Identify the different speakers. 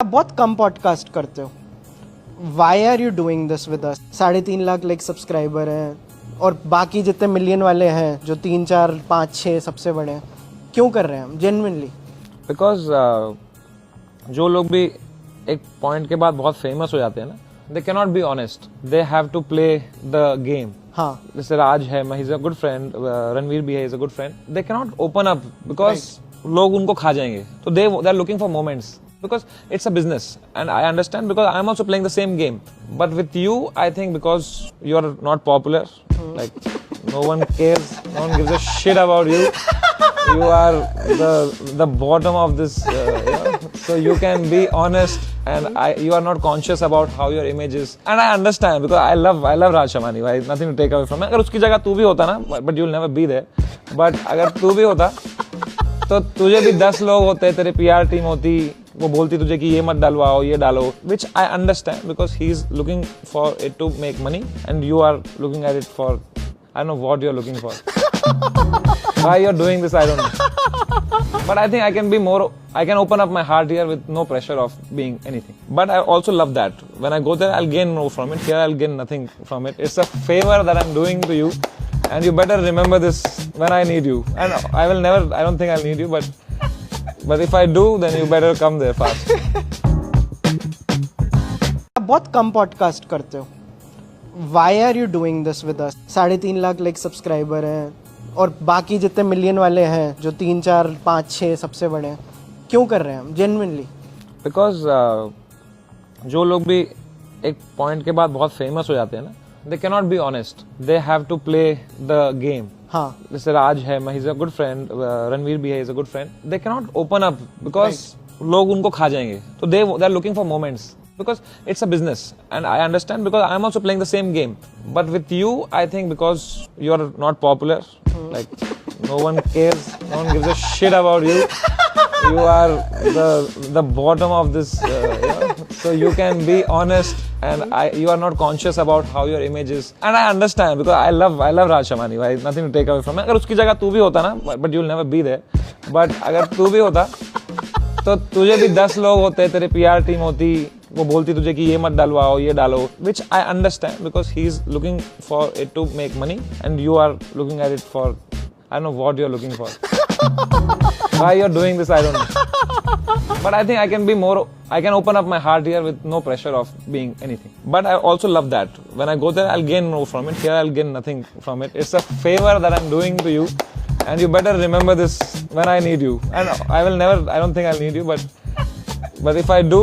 Speaker 1: आप बहुत कम पॉडकास्ट करते हो. Why are you doing this with us? 3.5 lakh like subscriber हैं और बाकी जितने मिलियन वाले हैं जो 3, 4, 5, 6 सबसे बड़े हैं, क्यों कर रहे हैं हम जेन्युइनली?
Speaker 2: बिकॉज जो लोग भी एक पॉइंट के बाद बहुत फेमस हो जाते हैं ना, they can not be honest, they have to play the game.
Speaker 1: हाँ,
Speaker 2: जैसे राज है, he is a good friend, Ranveer भी है, is a good friend. They can not open up because लोग उनको खा जाएंगे. तो they are looking for moments because it's a business, and I understand because I'm also playing the same game. But with you, I think because you're not popular, like no one cares, no one gives a shit about you. You are the bottom of this, so you can be honest, and you are not conscious about how your image is. And I understand because I love Raj Shamani. Right? Nothing to take away from him. अगर उसकी जगह तू भी होता ना, but you'll never be there. But अगर तू भी होता, तो तुझे भी 10 लोग होते, तेरे PR टीम होती, वो बोलती तुझे कि ये मत डलवाओ, ये डालो. Which I understand because he's looking for it to make money, and you are looking at it for, I don't know what you're looking for. Why you're doing this, I don't know. But I think I can open up my heart here with no pressure of being anything. But I also love that. When I go there, I'll gain more from it. Here, I'll gain nothing from it. It's a favor that I'm doing to you. And you better remember this when I need you. And I don't think I'll need you, but if I do, then you better come there fast.
Speaker 1: आप बहुत कम podcast करते हो. Why are you doing this with us? 3.5 lakh like subscriber हैं और बाकी जितने million वाले हैं जो 3, 4, 5, 6 सबसे बड़े हैं, क्यों कर रहे हैं हम जेन्युइनली?
Speaker 2: Because जो लोग भी एक पॉइंट के बाद बहुत फेमस हो जाते हैं ना, they cannot be honest. They have to play the game.
Speaker 1: हाँ,
Speaker 2: जैसे राज है, he is a good friend, Ranveer भी है, is a good friend. They can not open up because लोग उनको खा जाएंगे. तो they are looking for moments because it's a business, and I understand because I'm also playing the same game. But with you, I think because you're not popular, like no one cares, no one gives a shit about you. You are the bottom of this, so you can be honest, and you are not conscious about how your image is. And I understand because I love Raj Shamani. Right? Nothing to take away from him. अगर उसकी जगह तू भी होता ना, but you'll never be there. But अगर तू भी होता, तो तुझे भी 10 लोग होते, तेरे PR टीम होती, वो बोलती तुझे कि ये मत डलवाओ, ये डालो. Which I understand because he's looking for it to make money, and you are looking at it for, I don't know what you're looking for. Why you're doing this, I don't know. But I think I can open up my heart here with no pressure of being anything. But I also love that. When I go there, I'll gain more from it. Here, I'll gain nothing from it. It's a favor that I'm doing to you. And you better remember this when I need you. And I don't think I'll need you, but if I do,